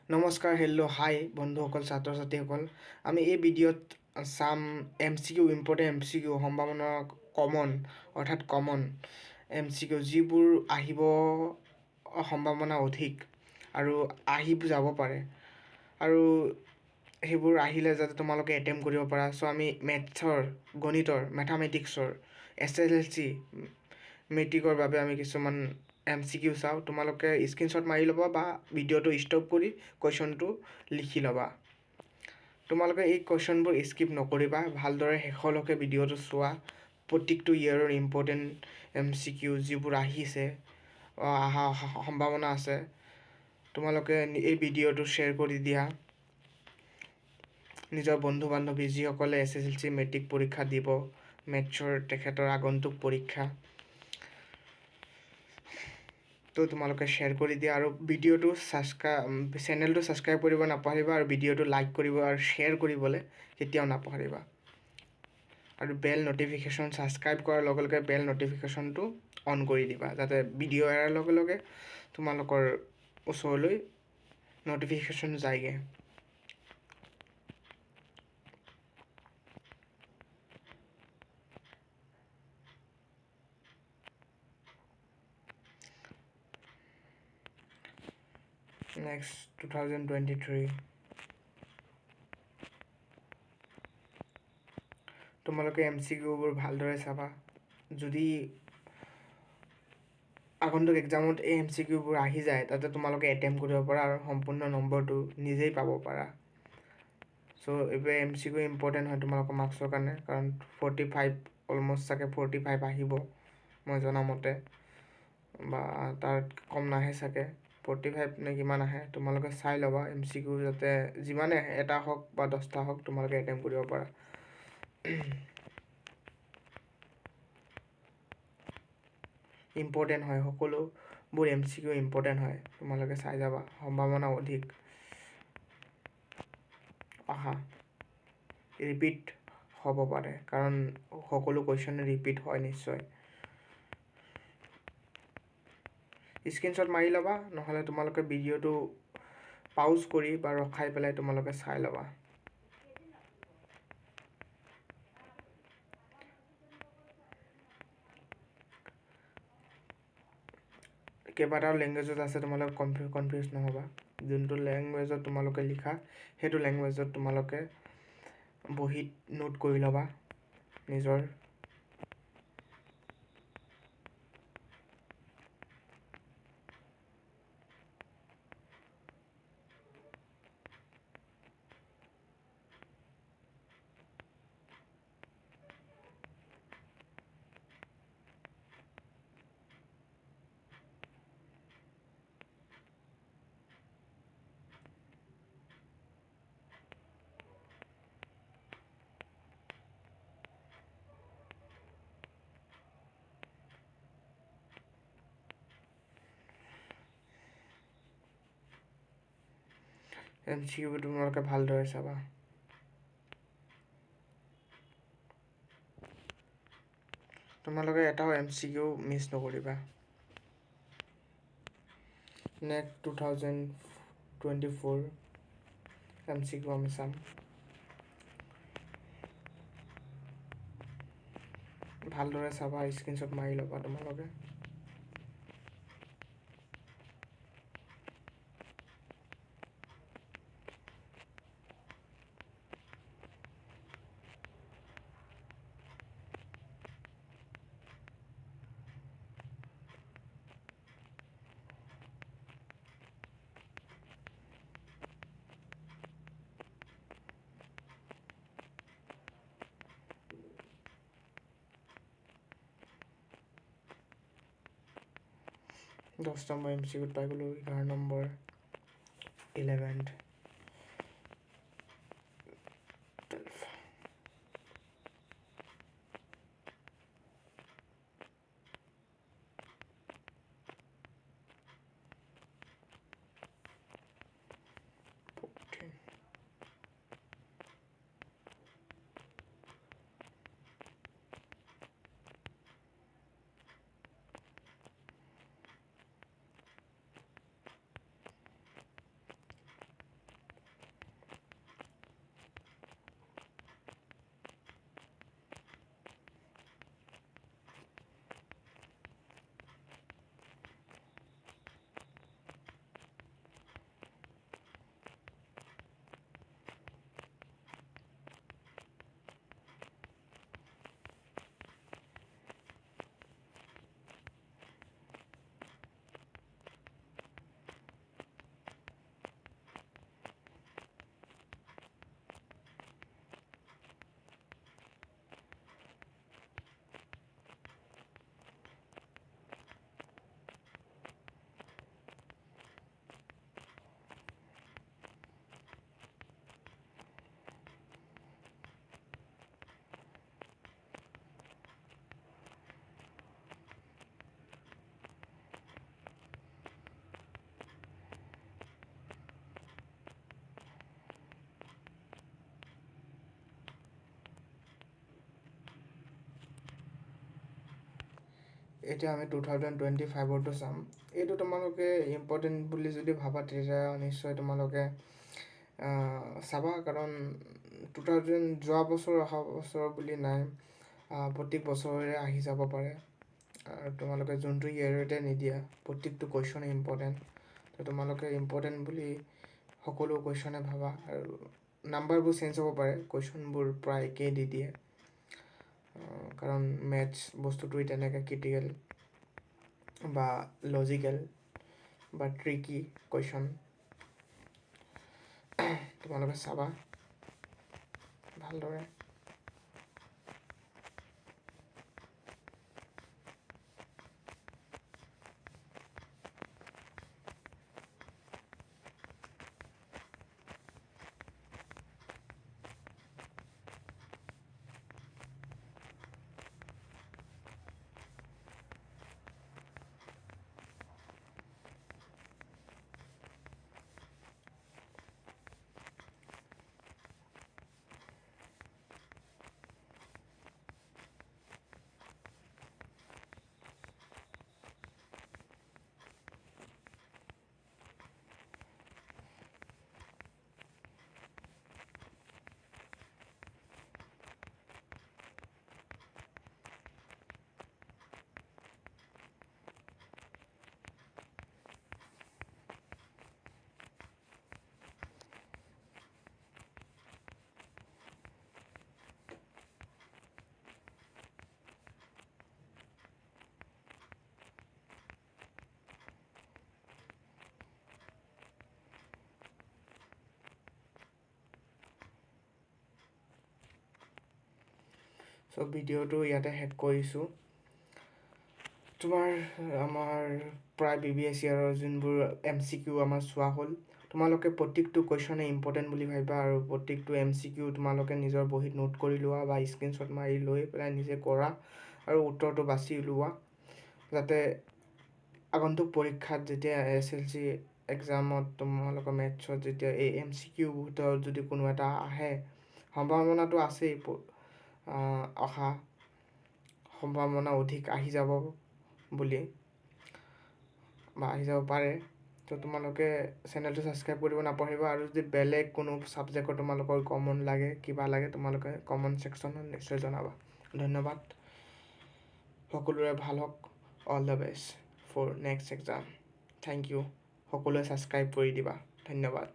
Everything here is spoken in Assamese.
নমস্কাৰ, হেল্ল', হাই বন্ধুসকল, ছাত্ৰ ছাত্ৰীসকল। আমি এই ভিডিঅ'ত চাম MCQ, ইম্পৰ্টেণ্ট MCQ, সম্ভাৱনা কমন অৰ্থাৎ কমন MCQ, যিবোৰ আহিব সম্ভাৱনা অধিক আৰু আহি যাব পাৰে, আৰু সেইবোৰ আহিলে যাতে তোমালোকে এটেম্প কৰিব পাৰা। চ' আমি মেথছৰ, গণিতৰ, মেথামেটিক্সৰ, SSLC মেট্ৰিকৰ বাবে আমি কিছুমান MCQ চাওঁ। তোমালোকে স্ক্ৰীনশ্বট মাৰি ল'বা বা ভিডিঅ'টো ষ্টপ কৰি কুৱেশ্যনটো লিখি ল'বা। তোমালোকে এই কুৱেশ্যনবোৰ স্কিপ নকৰিবা, ভালদৰে শেষলৈকে ভিডিঅ'টো চোৱা। প্ৰত্যেকটো ইয়েৰৰ ইম্পৰ্টেণ্ট MCQ যিবোৰ আহিছে, অহা সম্ভাৱনা আছে, তোমালোকে এই ভিডিঅ'টো শ্বেয়াৰ কৰি দিয়া নিজৰ বন্ধু বান্ধৱী যিসকলে SSLC মেট্ৰিক পৰীক্ষা দিব, মেথছৰ তেখেতৰ আগন্তুক পৰীক্ষা। তো তোমালোকে শ্বেয়াৰ কৰি দিয়া আৰু ভিডিঅ'টো চেনেলটো ছাবস্ক্ৰাইব কৰিব নাপাহৰিবা, আৰু ভিডিঅ'টো লাইক কৰিব আৰু শ্বেয়াৰ কৰিবলৈ কেতিয়াও নাপাহৰিবা। আৰু বেল নটিফিকেশ্যন ছাবস্ক্ৰাইব কৰাৰ লগে লগে বেল নটিফিকেশ্যনটো অন কৰি দিবা, যাতে ভিডিঅ' এৰাৰ লগে লগে তোমালোকৰ ওচৰলৈ নটিফিকেশ্যন যায়গৈ। নেক্সট 2023 তোমালোকে MCQবোৰ ভালদৰে চাবা। যদি আগন্তুক এক্সামত এই MCQবোৰ আহি যায়, তাতে তোমালোকে এটেম্প কৰিব পাৰা আৰু সম্পূৰ্ণ নম্বৰটো নিজেই পাব পাৰা। চ' এইবোৰ MCQ ইম্পৰ্টেণ্ট হয় তোমালোকৰ মাৰ্কছৰ কাৰণে, কাৰণ 45 অলমষ্ট চাগে 45 আহিব মই জনামতে, বা তাৰ কম নাহে চাগে, 45 নে কিমান আহে। তোমালোকে চাই ল'বা MCQ, যাতে যিমানে আহে, এটা হওক বা 10টা হওক, তোমালোকে এটেম্প কৰিব পাৰা। ইম্পৰ্টেণ্ট হয়, সকলোবোৰ MCQ ইম্পৰ্টেণ্ট হয়, তোমালোকে চাই যাবা, সম্ভাৱনা অধিক আহা। ৰিপিট হ'ব পাৰে, কাৰণ সকলো কুৱেশ্যনে ৰিপিট হয় নিশ্চয়। স্ক্ৰীনশ্বট মাৰি ল'বা, নহ'লে তোমালোকে ভিডিঅ'টো পাউজ কৰি বা ৰখাই পেলাই তোমালোকে চাই ল'বা। কেইবাটাও লেংগুৱেজত আছে, তোমালোকে কনফিউজ নহ'বা। যোনটো লেংগুৱেজত তোমালোকে লিখা, সেইটো লেংগুৱেজত তোমালোকে বহীত নোট কৰি ল'বা নিজৰ। MCQ তোমালোকে ভালদৰে চাবা। তোমালোকে এটাও MCQ মিছ নকৰিবা। নেক্সট 2024 MCQ আমি চাম। ভালদৰে চাবা, স্ক্ৰীনশ্বট মাৰি ল'বা তোমালোকে। দহ নম্বৰ MCQত পাই গ'লোঁ, 11 নম্বৰ, 11th, 12th। এতিয়া আমি 2025টো চাম। এইটো তোমালোকে ইম্পৰ্টেণ্ট বুলি যদি ভাবা তেতিয়া নিশ্চয় তোমালোকে চাবা, কাৰণ 2000 যোৱা বছৰ অহা বছৰ বুলি নাই, প্ৰত্যেক বছৰে আহি যাব পাৰে। আৰু তোমালোকে যোনটো ইয়েৰতে নিদিয়া প্ৰত্যেকটো কুৱেশ্যনে ইম্পৰ্টেণ্ট, তো তোমালোকে ইম্পৰ্টেণ্ট বুলি সকলো কুৱেশ্যনে ভাবা। আৰু নাম্বাৰবোৰ চেঞ্জ হ'ব পাৰে, কুৱেশ্যনবোৰ প্ৰায় একেই দি দিয়ে, কাৰণ মেথছ বস্তুটোৱে তেনেকৈ ক্ৰিটিকেল বা লজিকেল বা ট্ৰিকি কুৱেশ্যন। তোমালোকে চাবা ভালদৰে। চ' ভিডিঅ'টো ইয়াতে শেষ কৰিছোঁ। আমাৰ প্ৰায় BBS ইয়াৰৰ যোনবোৰ MCQ আমাৰ চোৱা হ'ল। তোমালোকে প্ৰত্যেকটো কুৱেশ্যনে ইম্পৰ্টেণ্ট বুলি ভাবিবা, আৰু প্ৰত্যেকটো MCQ তোমালোকে নিজৰ বহীত নোট কৰি লোৱা বা স্ক্ৰীনশ্বট মাৰি লৈ পেলাই নিজে কৰা আৰু উত্তৰটো বাছি উলিওৱা, যাতে আগন্তুক পৰীক্ষাত যেতিয়া SLC এক্সামত তোমালোকৰ মেথছত যেতিয়া এই MCQ ভিতৰত যদি কোনো এটা আহে, সম্ভাৱনাটো আছেই, অহা সম্ভাৱনা অধিক আহি যাব বুলি বা আহি যাব পাৰে। তো তোমালোকে চেনেলটো ছাবস্ক্ৰাইব কৰিব নাপাহৰিবা। আৰু যদি বেলেগ কোনো ছাবজেক্টৰ তোমালোকৰ কমন লাগে, কিবা লাগে, তোমালোকে কমেণ্ট ছেকশ্যনত নিশ্চয় জনাবা। ধন্যবাদ। সকলোৰে ভাল হওক। All the best for next exam. Thank you. সকলোৱে ছাবস্ক্ৰাইব কৰি দিবা। ধন্যবাদ।